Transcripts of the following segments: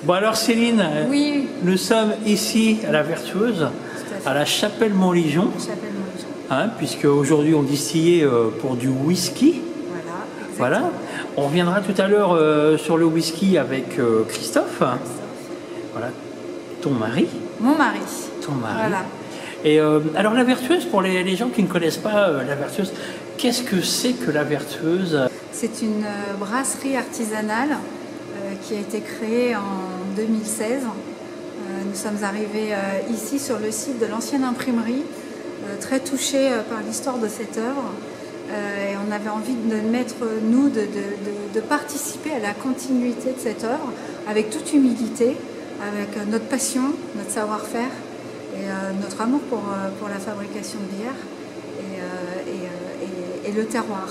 Bon alors Céline, Oui. nous sommes ici à la Vertueuse, à la Chapelle Montligeon, puisque aujourd'hui on distillait pour du whisky. Voilà, Voilà. On reviendra tout à l'heure sur le whisky avec Christophe. Voilà, ton mari. Mon mari. Ton mari. Voilà. Et alors la Vertueuse, pour les gens qui ne connaissent pas la Vertueuse, qu'est-ce que c'est que la Vertueuse? C'est une brasserie artisanale qui a été créée en 2016. Nous sommes arrivés ici sur le site de l'ancienne imprimerie, très touchés par l'histoire de cette œuvre. Et on avait envie de mettre, nous, de participer à la continuité de cette œuvre avec toute humilité, avec notre passion, notre savoir-faire et notre amour pour la fabrication de bière et le terroir.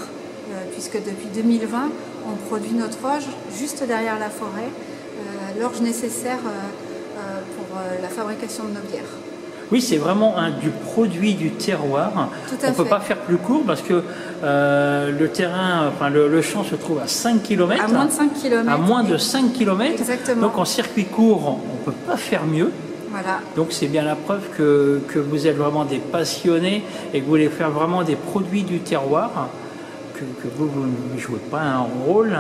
Puisque depuis 2020, on produit notre orge juste derrière la forêt, l'orge nécessaire pour la fabrication de nos bières. Oui, c'est vraiment du produit du terroir. On ne peut pas faire plus court parce que le terrain, enfin le champ se trouve à 5 km. À moins de 5 km. À moins de 5 km. Exactement. Donc en circuit court, on ne peut pas faire mieux. Voilà. Donc c'est bien la preuve que vous êtes vraiment des passionnés et que vous voulez faire vraiment des produits du terroir, que vous ne jouez pas un rôle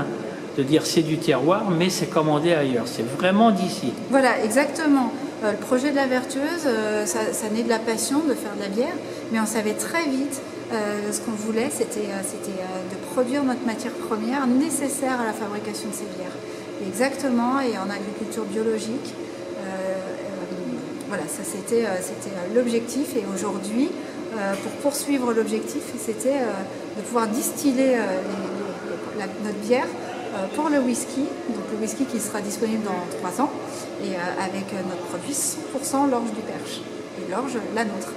de dire c'est du terroir, mais c'est commandé ailleurs. C'est vraiment d'ici. Voilà, exactement. Le projet de la Vertueuse, ça naît de la passion de faire de la bière, mais on savait très vite ce qu'on voulait, c'était de produire notre matière première nécessaire à la fabrication de ces bières. Et exactement, et en agriculture biologique. Voilà, ça c'était l'objectif. Et aujourd'hui, pour poursuivre l'objectif, c'était de pouvoir distiller notre bière pour le whisky, donc le whisky qui sera disponible dans 3 ans, et avec notre produit 100% l'orge du Perche, et l'orge la nôtre.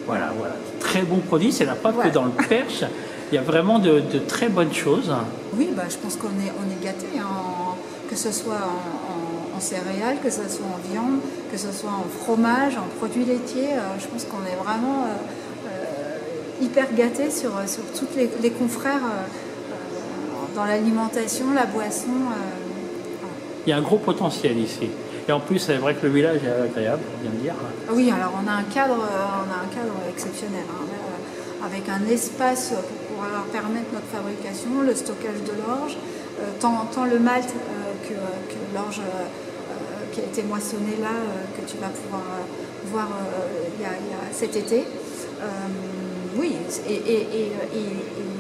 Voilà, voilà, très bon produit, c'est la preuve que dans le Perche, il y a vraiment de très bonnes choses. Oui, bah, je pense qu'on est gâtés, hein, que ce soit en céréales, que ce soit en viande, que ce soit en fromage, en produits laitiers, je pense qu'on est vraiment hyper gâtés sur tous les confrères dans l'alimentation, la boisson. Il y a un gros potentiel ici. Et en plus, c'est vrai que le village est agréable, on vient de dire. Oui, alors on a un cadre exceptionnel, hein, avec un espace pour pouvoir permettre notre fabrication, le stockage de l'orge, tant le malt que l'orge qui a été moissonné là, que tu vas pouvoir voir il y a cet été. Oui, et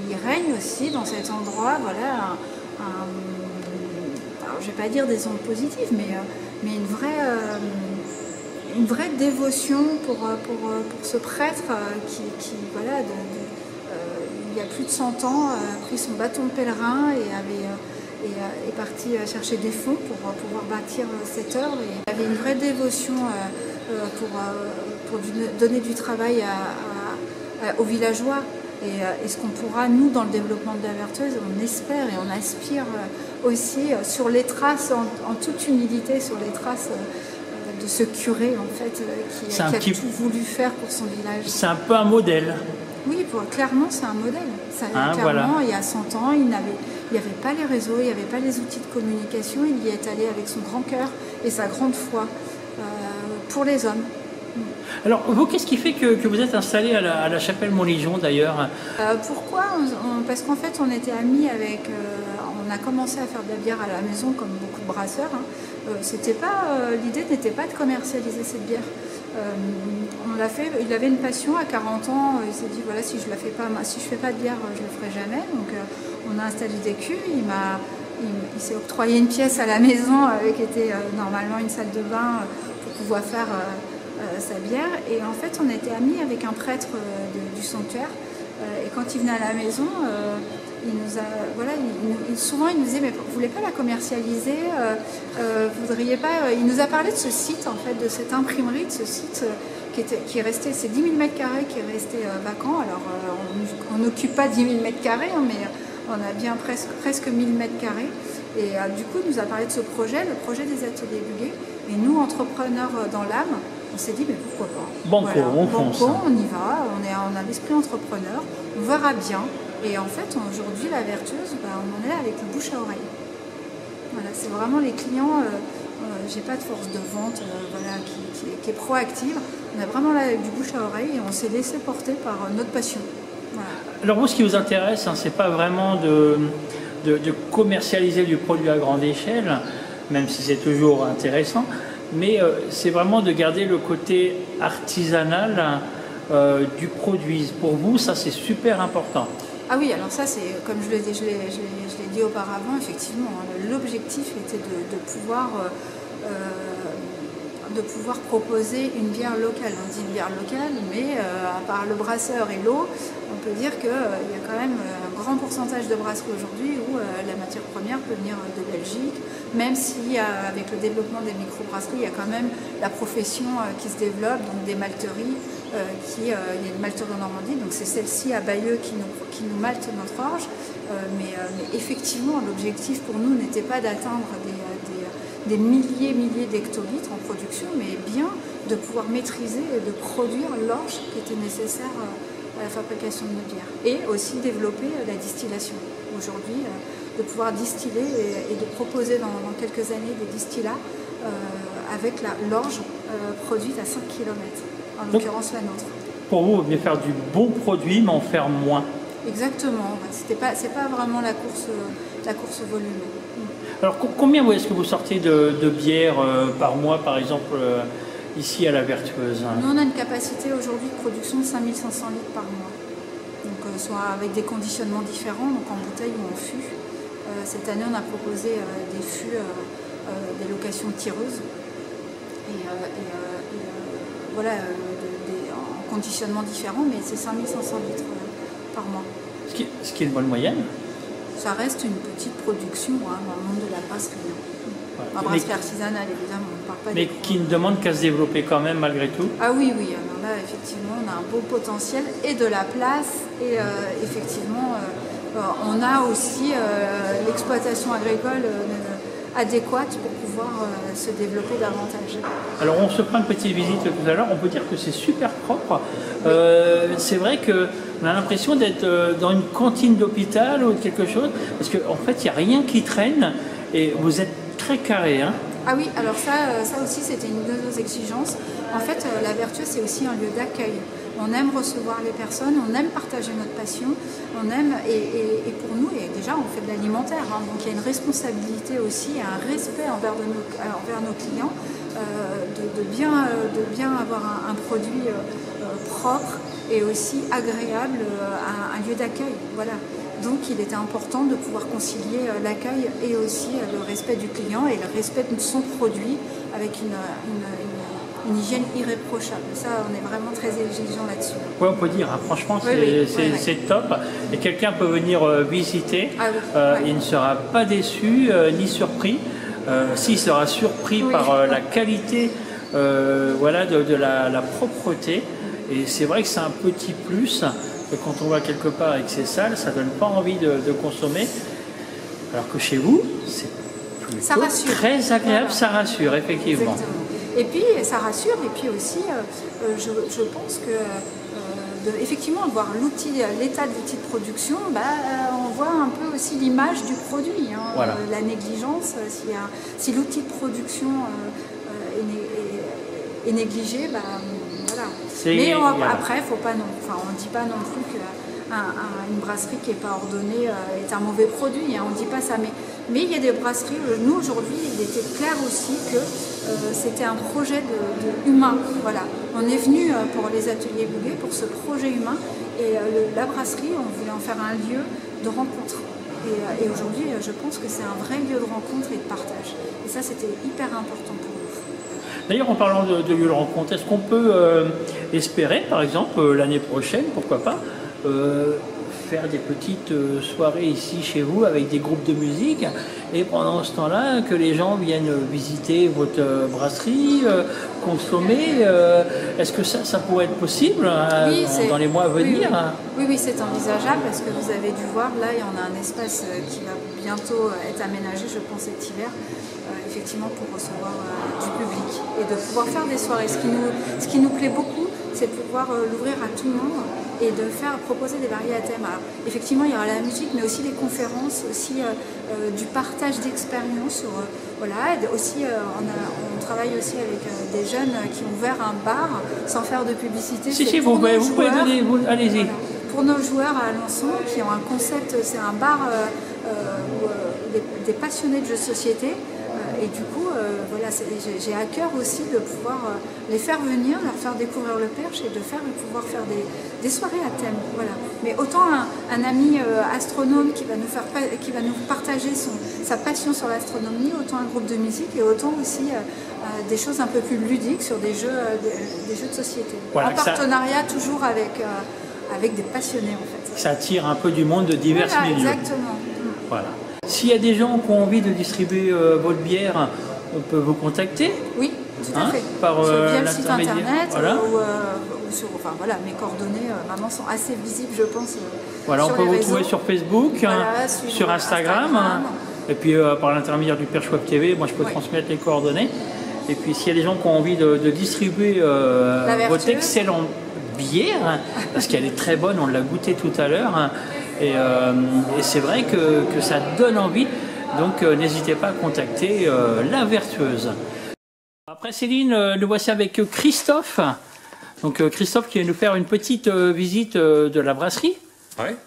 il règne aussi dans cet endroit, voilà, alors je ne vais pas dire des ondes positives, mais une vraie dévotion pour ce prêtre qui voilà, il y a plus de 100 ans, a pris son bâton de pèlerin et est parti chercher des fonds pour pouvoir bâtir cette œuvre. Et il y avait une vraie dévotion pour donner du travail aux villageois. Et ce qu'on pourra, nous, dans le développement de la Vertueuse, on espère et on aspire aussi sur les traces, en toute humilité, sur les traces de ce curé, en fait, qui a tout voulu faire pour son village. C'est un peu un modèle. Oui, clairement, c'est un modèle. Clairement, voilà. Il y a 100 ans, il n'y avait pas les réseaux, il n'y avait pas les outils de communication. Il y est allé avec son grand cœur et sa grande foi pour les hommes. Alors, vous, qu'est-ce qui fait que vous êtes installé à la Chapelle Montligeon, d'ailleurs? Pourquoi parce qu'en fait, on était amis avec... on a commencé à faire de la bière à la maison, comme beaucoup de brasseurs. Hein. L'idée n'était pas de commercialiser cette bière. On l'a fait, il avait une passion à 40 ans. Il s'est dit, voilà, si je ne fais pas de bière, je ne le ferai jamais. Donc, on a installé des cuves. Il s'est octroyé une pièce à la maison qui était normalement une salle de bain pour pouvoir faire... sa bière, et en fait on était amis avec un prêtre du sanctuaire, et quand il venait à la maison, souvent il nous disait, mais vous voulez pas la commercialiser, vous voudriez pas, il nous a parlé de ce site, en fait, de cette imprimerie, de ce site qui est resté, c'est 10 000 m² qui est resté vacant. Alors on n'occupe pas 10 000 m², hein, mais on a bien presque 1000 m², et du coup il nous a parlé de ce projet, le projet des ateliers Buguet, et nous, entrepreneurs dans l'âme, on s'est dit, mais pourquoi pas. Banco, voilà, on fonce. On y va, on a l'esprit entrepreneur, on verra bien. Et en fait, aujourd'hui, la Vertueuse, on en est là avec le bouche à oreille. Voilà, c'est vraiment les clients j'ai pas de force de vente voilà, qui est proactive. On a vraiment là du bouche à oreille et on s'est laissé porter par notre passion. Voilà. Alors vous, ce qui vous intéresse, hein, c'est pas vraiment de commercialiser du produit à grande échelle, même si c'est toujours intéressant, mais c'est vraiment de garder le côté artisanal du produit. Pour vous, ça c'est super important. Ah oui, alors ça c'est, comme je l'ai dit auparavant, effectivement, l'objectif était de pouvoir proposer une bière locale. On dit une bière locale, mais à part le brasseur et l'eau, on peut dire qu'il y a quand même un grand pourcentage de brasseries aujourd'hui où la matière première peut venir de Belgique, même si avec le développement des microbrasseries, il y a quand même la profession qui se développe, donc des malteries. Il y a une malterie en Normandie, donc c'est celle-ci à Bayeux qui nous malte notre orge. Mais effectivement, l'objectif pour nous n'était pas d'atteindre des milliers d'hectolitres en production, mais bien de pouvoir maîtriser et de produire l'orge qui était nécessaire à la fabrication de notre bière. Et aussi développer la distillation. Aujourd'hui, de pouvoir distiller et de proposer dans quelques années des distillats avec l'orge produite à 5 km, en l'occurrence la nôtre. Pour vous, mieux faire du bon produit, mais en faire moins. Exactement, c'est pas vraiment la course au volume. Alors combien est-ce que vous sortez de bière par mois, par exemple, ici à la Vertueuse? Nous, on a une capacité aujourd'hui de production de 5500 litres par mois. Donc, soit avec des conditionnements différents, donc en bouteille ou en fût. Cette année, on a proposé des fûts, des locations tireuses. Voilà, en conditionnement différent, mais c'est 5500 litres par mois. Ce qui est une bonne moyenne. Ça reste une petite production dans le monde de la brasserie. La brasserie artisanale, évidemment, on ne parle pas mais qui ne demande qu'à se développer quand même, malgré tout. Ah oui, alors là, effectivement, on a un beau potentiel et de la place. Et effectivement, on a aussi l'exploitation agricole adéquate pour pouvoir se développer davantage. Alors on se prend une petite visite tout à l'heure, on peut dire que c'est super propre. Oui. C'est vrai qu'on a l'impression d'être dans une cantine d'hôpital ou quelque chose, parce qu'en fait il n'y a rien qui traîne et vous êtes très carré. Hein. Ah oui, alors ça aussi c'était une de nos exigences. En fait, la Vertueuse c'est aussi un lieu d'accueil. On aime recevoir les personnes, on aime partager notre passion, on aime, et pour nous, et déjà on fait de l'alimentaire, hein, donc il y a une responsabilité aussi, un respect envers nos clients, de bien avoir un produit propre et aussi agréable, un lieu d'accueil. Voilà. Donc il était important de pouvoir concilier l'accueil et aussi le respect du client et le respect de son produit avec une hygiène irréprochable. Ça, on est vraiment très exigeant là-dessus. Oui, on peut dire, hein, franchement, c'est top. Et quelqu'un peut venir visiter, il ne sera pas déçu ni surpris. S'il sera surpris par la qualité voilà, de la propreté. Et c'est vrai que c'est un petit plus. Que quand on va quelque part et que c'est sale, ça ne donne pas envie de consommer. Alors que chez vous, c'est plutôt très agréable, voilà. Ça rassure, effectivement. Exactement. Et puis, ça rassure, et puis aussi, je pense que, effectivement, voir l'état de l'outil de production, on voit un peu aussi l'image du produit. Hein, voilà. La négligence, si l'outil de production est négligé, voilà. Mais après, faut pas on ne dit pas non plus qu'une brasserie qui n'est pas ordonnée est un mauvais produit, hein, on ne dit pas ça. Mais il y a des brasseries, nous aujourd'hui, il était clair aussi que c'était un projet humain. Voilà. On est venu pour les ateliers Bouguer, pour ce projet humain, et la brasserie, on voulait en faire un lieu de rencontre. Et aujourd'hui, je pense que c'est un vrai lieu de rencontre et de partage. Et ça, c'était hyper important pour nous. D'ailleurs, en parlant de lieu de rencontre, est-ce qu'on peut espérer, par exemple, l'année prochaine, pourquoi pas, faire des petites soirées ici chez vous avec des groupes de musique et pendant ce temps-là, que les gens viennent visiter votre brasserie, consommer. Est-ce que ça pourrait être possible dans les mois à venir? Oui, c'est envisageable parce que vous avez dû voir, là, il y en a un espace qui va bientôt être aménagé, je pense, cet hiver. Effectivement pour recevoir du public et de pouvoir faire des soirées. Ce qui nous plaît beaucoup, c'est de pouvoir l'ouvrir à tout le monde et de proposer des variés à thème. Alors, effectivement, il y aura la musique, mais aussi des conférences, aussi du partage d'expériences Voilà, et aussi, on travaille aussi avec des jeunes qui ont ouvert un bar sans faire de publicité. Si, vous pouvez donner, allez-y. Voilà. Pour nos joueurs à Alençon, qui ont un concept, c'est un bar où des passionnés de jeux de société. Et du coup, voilà, j'ai à cœur aussi de pouvoir les faire venir, leur faire découvrir le perche et de pouvoir faire des soirées à thème. Voilà. Mais autant un ami astronome qui va nous partager sa passion sur l'astronomie, autant un groupe de musique et autant aussi des choses un peu plus ludiques sur des jeux de société. Voilà, en partenariat toujours avec des passionnés en fait. Ça attire un peu du monde de divers milieux. Exactement. Voilà. S'il y a des gens qui ont envie de distribuer votre bière, on peut vous contacter? Oui, tout à fait. Via le site internet voilà. ou sur, enfin voilà, mes coordonnées maintenant sont assez visibles, je pense. Voilà, on peut vous trouver sur Facebook, voilà, sur Instagram. Et puis par l'intermédiaire du Perche Web TV, moi je peux transmettre les coordonnées. Et puis s'il y a des gens qui ont envie de distribuer votre excellente bière, parce qu'elle est très bonne, on l'a goûtée tout à l'heure. Et c'est vrai que ça donne envie, donc n'hésitez pas à contacter la Vertueuse. Après Céline, nous voici avec Christophe. Donc Christophe qui va nous faire une petite visite de la brasserie,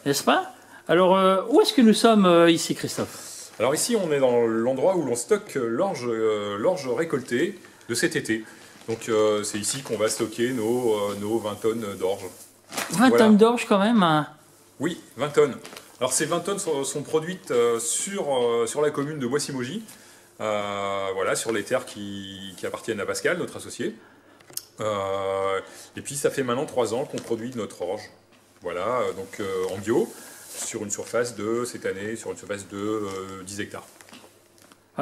n'est-ce pas? Alors où est-ce que nous sommes ici, Christophe? Alors ici on est dans l'endroit où l'on stocke l'orge récoltée de cet été. Donc c'est ici qu'on va stocker nos 20 tonnes d'orge. 20 tonnes d'orge quand même hein. Oui, 20 tonnes. Alors ces 20 tonnes sont produites sur la commune de Boissy-Maugis, voilà, sur les terres qui appartiennent à Pascal, notre associé. Et puis ça fait maintenant 3 ans qu'on produit notre orge. Voilà, donc en bio, sur une surface de, cette année, sur une surface de 10 hectares.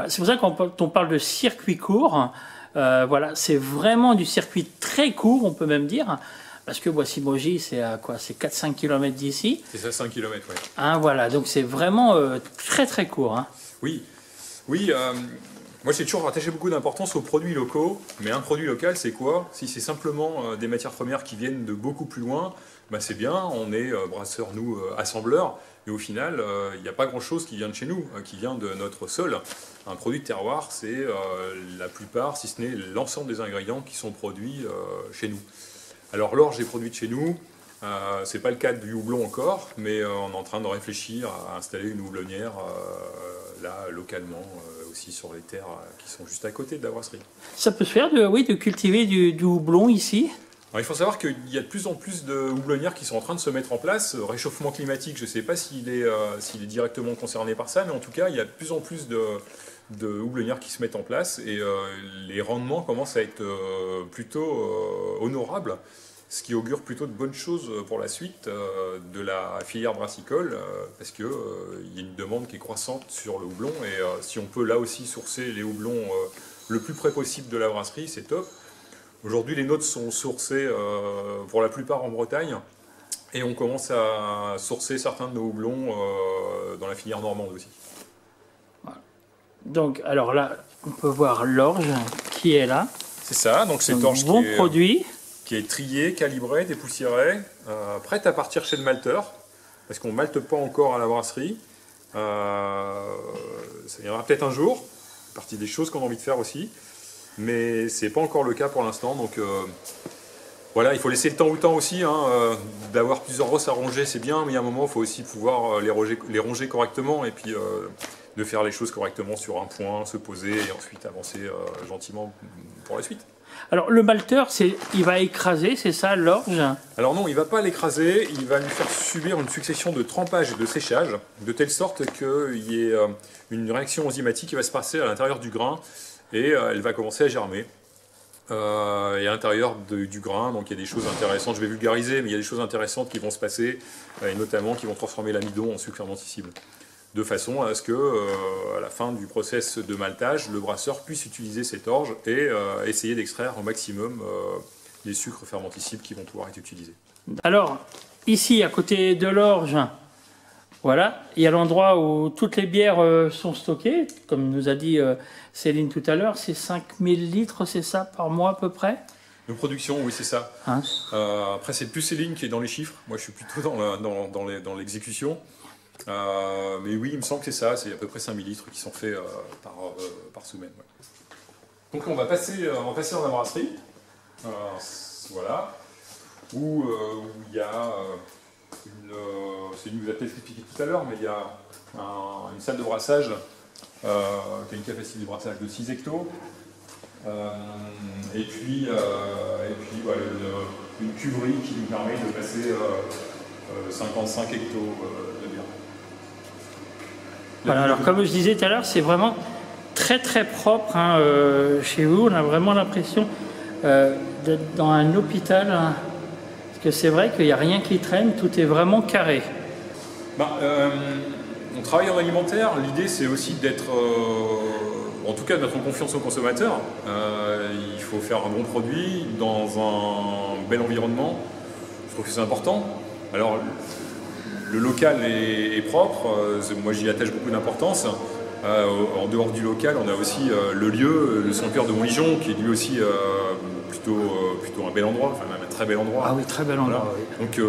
C'est pour ça qu'on parle de circuit court. Voilà, c'est vraiment du circuit très court, on peut même dire. Parce que Boissy-Maugis, c'est à quoi? C'est 4-5 km d'ici. C'est ça, 5 km, oui. Hein, voilà, donc c'est vraiment très très court. Hein. Oui, oui. Moi, j'ai toujours attaché beaucoup d'importance aux produits locaux. Mais un produit local, c'est quoi? Si c'est simplement des matières premières qui viennent de beaucoup plus loin, bah, c'est bien. On est brasseurs, nous, assembleurs. Mais au final, il n'y a pas grand-chose qui vient de chez nous, qui vient de notre sol. Un produit de terroir, c'est la plupart, si ce n'est l'ensemble des ingrédients qui sont produits chez nous. Alors l'orge est produite chez nous, c'est pas le cas du houblon encore, mais on est en train de réfléchir à installer une houblonnière là localement aussi sur les terres qui sont juste à côté de la brasserie. Ça peut se faire de cultiver du houblon ici? Alors, il faut savoir qu'il y a de plus en plus de houblonnières qui sont en train de se mettre en place. Réchauffement climatique, je ne sais pas s'il est directement concerné par ça, mais en tout cas il y a de plus en plus de houblonnières qui se mettent en place et les rendements commencent à être plutôt honorables, ce qui augure plutôt de bonnes choses pour la suite de la filière brassicole parce qu'il y a une demande qui est croissante sur le houblon et si on peut là aussi sourcer les houblons le plus près possible de la brasserie, c'est top. Aujourd'hui les nôtres sont sourcés pour la plupart en Bretagne et on commence à sourcer certains de nos houblons dans la filière normande aussi. Donc, alors là, on peut voir l'orge qui est là. C'est ça, donc c'est l'orge qui est triée, calibrée, dépoussiérée, prête à partir chez le malteur, parce qu'on ne malte pas encore à la brasserie. Ça ira peut-être un jour, c'est partie des choses qu'on a envie de faire aussi, mais c'est pas encore le cas pour l'instant, donc voilà, il faut laisser le temps au temps aussi, d'avoir plusieurs rosses à ronger, c'est bien, mais il y a un moment, il faut aussi pouvoir les ronger correctement, et puis de faire les choses correctement sur un point, se poser et ensuite avancer gentiment pour la suite. Alors le malteur, il va écraser, c'est ça, l'orge? Alors non, il ne va pas l'écraser, il va lui faire subir une succession de trempage et de séchage, de telle sorte qu'il y ait une réaction enzymatique qui va se passer à l'intérieur du grain et elle va commencer à germer. Et à l'intérieur du grain, donc il y a des choses intéressantes, je vais vulgariser, mais il y a des choses intéressantes qui vont se passer, et notamment qui vont transformer l'amidon en sucre fermentescible. De façon à ce que, à la fin du process de maltage, le brasseur puisse utiliser cette orge et essayer d'extraire au maximum les sucres fermentescibles qui vont pouvoir être utilisés. Alors, ici, à côté de l'orge, voilà, il y a l'endroit où toutes les bières sont stockées, comme nous a dit Céline tout à l'heure, c'est 5000 litres, c'est ça, par mois à peu près? De production, oui, c'est ça. Hein après, c'est plus Céline qui est dans les chiffres, moi je suis plutôt dans l'exécution. Mais oui, il me semble que c'est ça, c'est à peu près 5000 litres qui sont faits par semaine. Ouais. Donc on va passer dans la brasserie, voilà, où il y a c'est une, vous avez peut-être expliqué tout à l'heure, mais il y a une salle de brassage qui a une capacité de brassage de 6 hectos. Et puis voilà, une cuverie qui nous permet de passer 55 hectos de bière. Voilà, alors comme je disais tout à l'heure, c'est vraiment très très propre hein, chez vous. On a vraiment l'impression d'être dans un hôpital, hein, parce que c'est vrai qu'il n'y a rien qui traîne, tout est vraiment carré. On travaille en alimentaire, l'idée c'est aussi d'être, en tout cas de mettre en confiance aux consommateurs. Il faut faire un bon produit dans un bel environnement, je trouve que c'est important. Alors le local est propre, moi j'y attache beaucoup d'importance. En dehors du local, on a aussi le lieu, le Sanctuaire de Montligeon, qui est lui aussi plutôt un bel endroit, enfin même un très bel endroit. Ah oui, très bel endroit. Voilà. Oui. Donc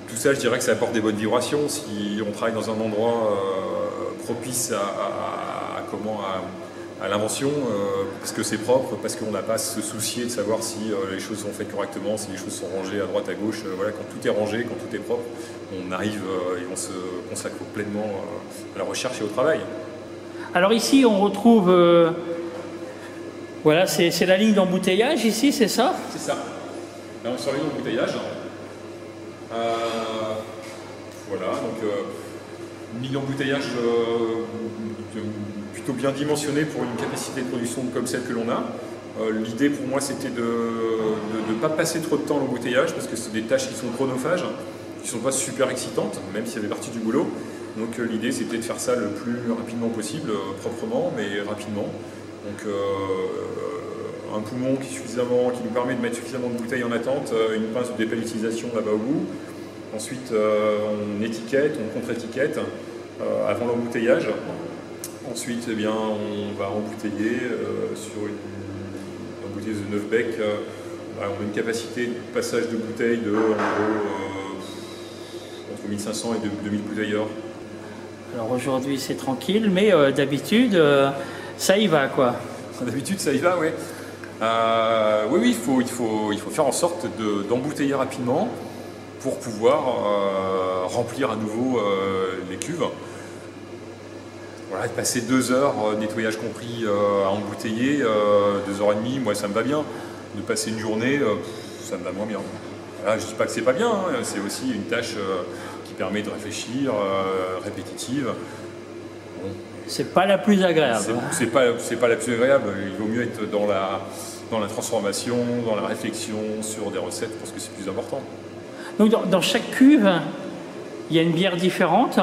tout ça, je dirais que ça apporte des bonnes vibrations. Si on travaille dans un endroit propice à l'invention, parce que c'est propre, parce qu'on n'a pas à se soucier de savoir si les choses sont faites correctement, si les choses sont rangées à droite, à gauche. Voilà, quand tout est rangé, quand tout est propre, on arrive et on se consacre pleinement à la recherche et au travail. Alors ici, on retrouve, voilà, c'est la ligne d'embouteillage ici, c'est ça? C'est ça. Là, on est sur la ligne d'embouteillage. Voilà, donc une ligne d'embouteillage plutôt bien dimensionnée pour une capacité de production comme celle que l'on a. L'idée pour moi c'était de ne pas passer trop de temps à l'embouteillage parce que c'est des tâches qui sont chronophages, qui ne sont pas super excitantes, même si ça fait partie du boulot. Donc l'idée c'était de faire ça le plus rapidement possible, proprement mais rapidement. Donc un poumon qui nous permet de mettre suffisamment de bouteilles en attente, une pince de dépalletisation là-bas au bout. Ensuite, on étiquette, on contre-étiquette avant l'embouteillage. Ensuite, eh bien, on va embouteiller sur une embouteilleuse de 9 becs. On a une capacité de passage de bouteilles de en gros, entre 1500 et 2000 bouteilles heure. Alors aujourd'hui, c'est tranquille, mais d'habitude, ça y va, quoi. D'habitude, ça y va, oui. Oui, il faut faire en sorte d'embouteiller rapidement pour pouvoir remplir à nouveau les cuves. Voilà, de passer 2 heures, nettoyage compris, à embouteiller, 2h30, moi ça me va bien. De passer une journée, ça me va moins bien. Voilà, je ne dis pas que c'est pas bien, hein, c'est aussi une tâche qui permet de réfléchir, répétitive. Bon. C'est pas la plus agréable. C'est pas la plus agréable, il vaut mieux être dans la transformation, dans la réflexion sur des recettes parce que c'est plus important. Donc dans chaque cuve, il y a une bière différente.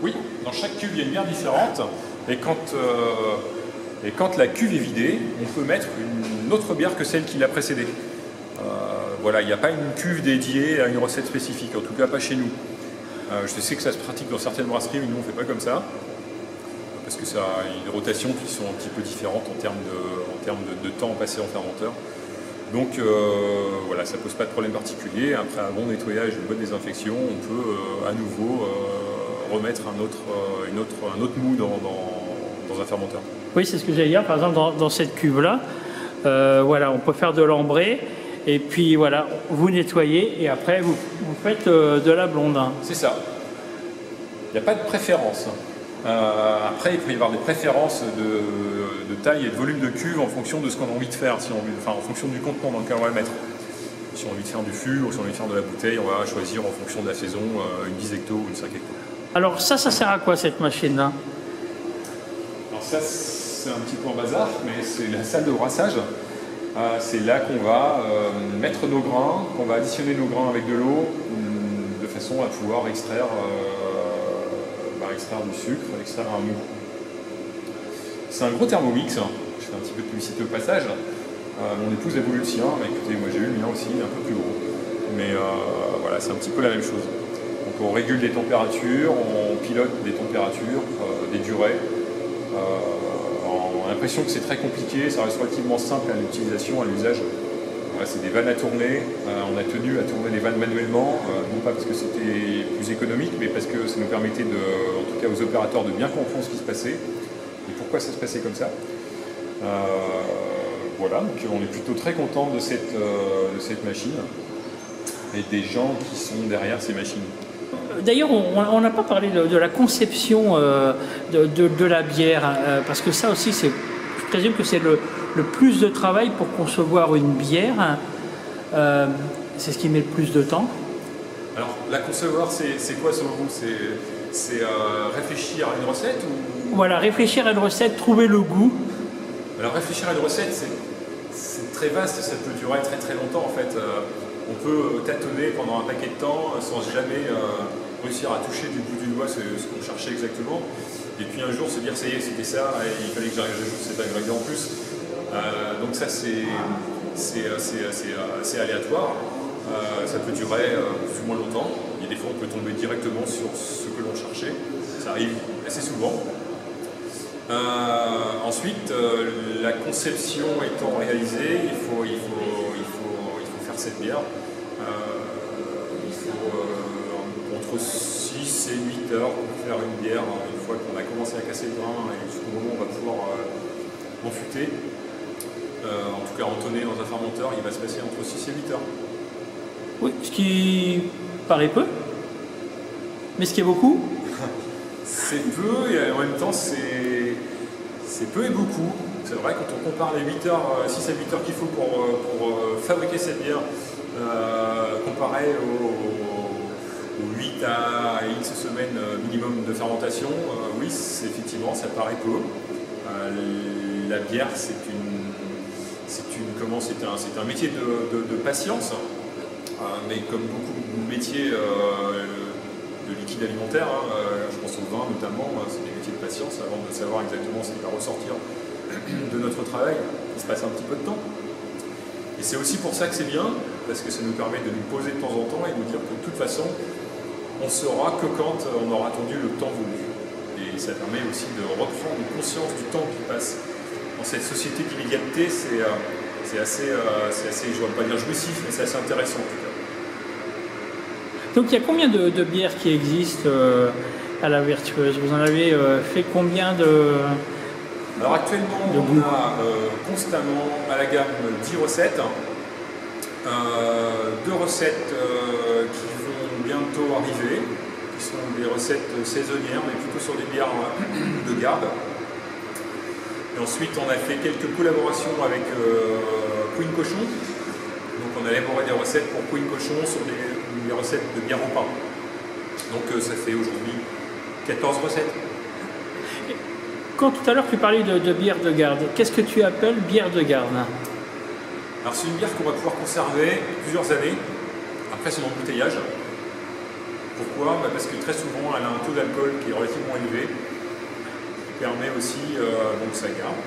Oui, dans chaque cuve, il y a une bière différente. Et quand la cuve est vidée, on peut mettre une autre bière que celle qui l'a précédée. Voilà, il n'y a pas une cuve dédiée à une recette spécifique, en tout cas pas chez nous. Je sais que ça se pratique dans certaines brasseries, mais nous on ne fait pas comme ça. Parce que ça a une rotation qui sont un petit peu différentes en termes de temps passé en fermenteur. Donc voilà, ça ne pose pas de problème particulier. Après un bon nettoyage, une bonne désinfection, on peut à nouveau remettre un autre mou dans un fermenteur. Oui, c'est ce que j'allais dire. Par exemple, dans cette cuve-là, voilà, on peut faire de l'ambré. Et puis voilà, vous nettoyez et après vous faites de la blonde. C'est ça. Il n'y a pas de préférence. Après, il peut y avoir des préférences de taille et de volume de cuve en fonction de ce qu'on a envie de faire, en fonction du contenant dans lequel on va le mettre. Si on a envie de faire du fût ou si on a envie de faire de la bouteille, on va choisir en fonction de la saison une 10 hectos ou une 5 hectos. Alors ça sert à quoi cette machine-là? Alors ça, c'est un petit peu en bazar, mais c'est la salle de brassage. C'est là qu'on va mettre nos grains, qu'on va additionner nos grains avec de l'eau, de façon à pouvoir extraire du sucre, extraire un mou. C'est un gros thermomix, je fais un petit peu de publicité au passage. Mon épouse a voulu le sien, mais écoutez, moi j'ai eu le mien aussi, un peu plus gros. Mais voilà, c'est un petit peu la même chose. Donc on régule les températures, on pilote des températures, des durées. On a l'impression que c'est très compliqué, ça reste relativement simple à l'utilisation, à l'usage. C'est des vannes à tourner. On a tenu à tourner les vannes manuellement, non pas parce que c'était plus économique, mais parce que ça nous permettait, en tout cas aux opérateurs, de bien comprendre ce qui se passait et pourquoi ça se passait comme ça. Voilà, donc on est plutôt très content de cette machine et des gens qui sont derrière ces machines. D'ailleurs, on n'a pas parlé de la conception de la bière, parce que ça aussi, je présume que c'est le plus de travail pour concevoir une bière. C'est ce qui met le plus de temps. Alors, la concevoir, c'est quoi selon vous? C'est réfléchir à une recette ou... Voilà, réfléchir à une recette, trouver le goût. Alors, réfléchir à une recette, c'est très vaste, ça peut durer très très longtemps en fait. On peut tâtonner pendant un paquet de temps sans jamais réussir à toucher du bout du doigt ce qu'on cherchait exactement. Et puis un jour se dire ça y est, c'était ça, et il fallait que j'ajoute cet ingrédient en plus. Donc ça c'est assez aléatoire. Ça peut durer plus ou moins longtemps. Et des fois on peut tomber directement sur ce que l'on cherchait. Ça arrive assez souvent. Ensuite, la conception étant réalisée, il faut faire cette bière. Il faut entre 6 et 8 heures pour faire une bière une fois qu'on a commencé à casser le grain et jusqu'au moment où on va pouvoir enfuter. En tout cas, entonner dans un fermenteur, il va se passer entre 6 et 8 heures. Oui, ce qui paraît peu, mais ce qui est beaucoup. C'est peu et en même temps c'est peu et beaucoup. C'est vrai, quand on compare les 8 heures, 6 à 8 heures qu'il faut pour fabriquer cette bière, comparé aux 8 à X semaines minimum de fermentation, oui, effectivement, ça paraît peu. La bière, c'est un métier de patience, mais comme beaucoup de métiers de liquide alimentaire, je pense au vin notamment, c'est des métiers de patience avant de savoir exactement ce qui va ressortir de notre travail. Il se passe un petit peu de temps. Et c'est aussi pour ça que c'est bien, parce que ça nous permet de nous poser de temps en temps et de nous dire que de toute façon, on saura que quand on aura attendu le temps voulu. Et ça permet aussi de reprendre conscience du temps qui passe. Dans cette société d'immédiateté, c'est assez, je ne vais pas dire jouissif, mais c'est assez intéressant en tout cas. Donc il y a combien de bières qui existent à la Vertueuse? Vous en avez fait combien de... Alors actuellement, on a constamment à la gamme 10 recettes. 2 recettes qui vont bientôt arriver, qui sont des recettes saisonnières, mais plutôt sur des bières de garde. Et ensuite, on a fait quelques collaborations avec Queen Cochon. Donc on a élaboré des recettes pour Queen Cochon sur des recettes de bière au pain. Donc ça fait aujourd'hui 14 recettes. Quand tout à l'heure tu parlais de bière de garde, qu'est-ce que tu appelles bière de garde? Alors c'est une bière qu'on va pouvoir conserver plusieurs années après son embouteillage. Pourquoi? Parce que très souvent elle a un taux d'alcool qui est relativement élevé, qui permet aussi donc sa garde.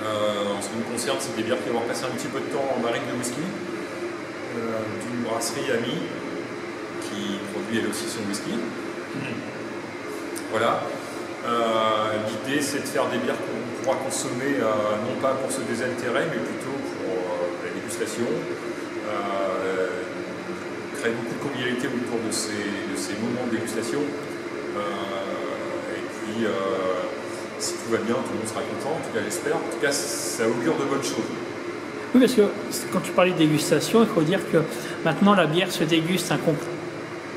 En ce qui nous concerne, c'est des bières qui vont passer un petit peu de temps en barrique de whisky d'une brasserie amie qui produit elle aussi son whisky. Voilà. L'idée, c'est de faire des bières qu'on pourra consommer non pas pour se désaltérer, mais plutôt pour la dégustation. Créer beaucoup de convivialité autour de ces moments de dégustation. Et puis, si tout va bien, tout le monde sera content, en tout cas j'espère. En tout cas, ça augure de bonnes choses. Oui, parce que quand tu parlais de dégustation, il faut dire que maintenant la bière se déguste,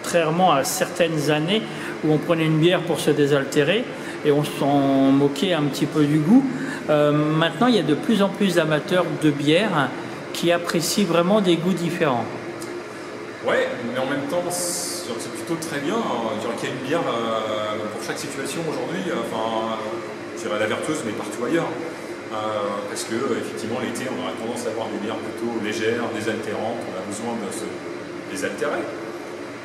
contrairement à certaines années où on prenait une bière pour se désaltérer et on s'en moquait un petit peu du goût. Maintenant, il y a de plus en plus d'amateurs de bière qui apprécient vraiment des goûts différents. Ouais, mais en même temps, c'est plutôt très bien. Je dirais qu'il y a une bière pour chaque situation aujourd'hui. Enfin, je dirais la Vertueuse, mais partout ailleurs. Parce que effectivement, l'été, on aura tendance à avoir des bières plutôt légères, désaltérantes. On a besoin de se désaltérer.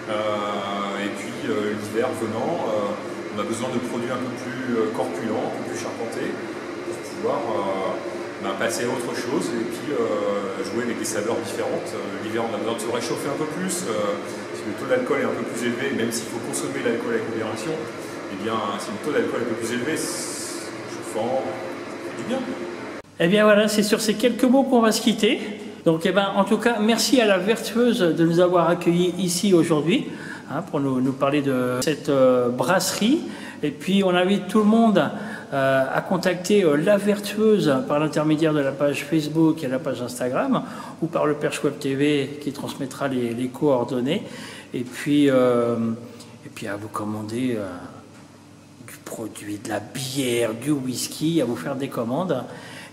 Et puis l'hiver venant, on a besoin de produits un peu plus corpulents, un peu plus charpentés, pour pouvoir passer à autre chose et puis jouer avec des saveurs différentes. L'hiver, on a besoin de se réchauffer un peu plus. Si le taux d'alcool est un peu plus élevé, même s'il faut consommer l'alcool avec modération, eh bien, si le taux d'alcool est un peu plus élevé, chauffant, ça fait du bien. Eh bien voilà, c'est sur ces quelques mots qu'on va se quitter. Donc, en tout cas, merci à la Vertueuse de nous avoir accueillis ici aujourd'hui pour nous parler de cette brasserie. Et puis, on invite tout le monde à contacter la Vertueuse par l'intermédiaire de la page Facebook et la page Instagram ou par le Perche Web TV qui transmettra les coordonnées. Et puis à vous commander du produit, de la bière, du whisky, à vous faire des commandes.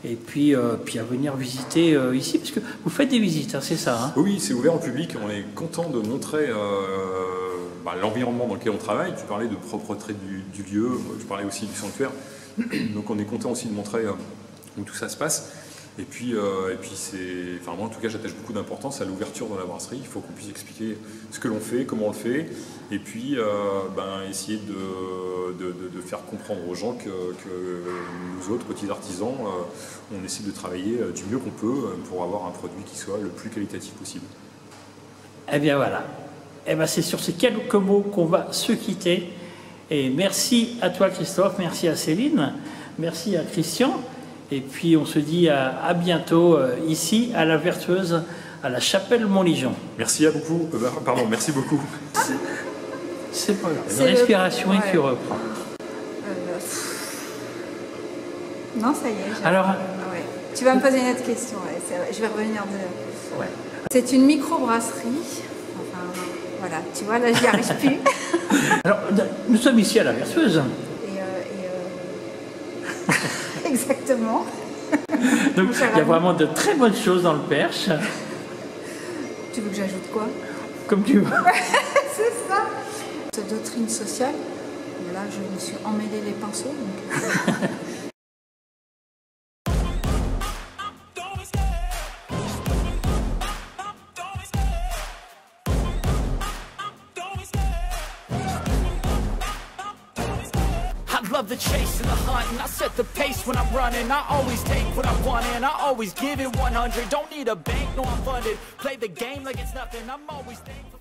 Et puis à venir visiter ici, parce que vous faites des visites, hein, c'est ça hein? Oui, c'est ouvert au public. On est content de montrer l'environnement dans lequel on travaille. Tu parlais de propreté du lieu, je parlais aussi du sanctuaire. Donc on est content aussi de montrer où tout ça se passe. Et puis moi en tout cas j'attache beaucoup d'importance à l'ouverture dans la brasserie. Il faut qu'on puisse expliquer ce que l'on fait, comment on le fait, et puis essayer de faire comprendre aux gens que nous autres petits artisans, on essaie de travailler du mieux qu'on peut pour avoir un produit qui soit le plus qualitatif possible. Eh bien voilà, c'est sur ces quelques mots qu'on va se quitter. Et merci à toi Christophe, merci à Céline, merci à Christian. Et puis on se dit à bientôt ici à la Vertueuse, à la Chapelle Montligeon. Merci à beaucoup. Merci beaucoup. C'est pas grave. Une respiration et tu reprends. Non, ça y est. Alors, tu vas me poser une autre question. Je vais revenir de. Ouais. C'est une microbrasserie. Enfin, voilà. Tu vois, là, j'y arrive plus. Alors, nous sommes ici à la Vertueuse. Exactement. Donc il y a vraiment de très bonnes choses dans le Perche. Tu veux que j'ajoute quoi? Comme tu veux. C'est ça. Cette doctrine sociale, là je me suis emmêlé les pinceaux. Donc... Love the chase and the hunt, and I set the pace when I'm running. I always take what I want and I always give it 100. Don't need a bank, no I'm funded. Play the game like it's nothing, I'm always thankful.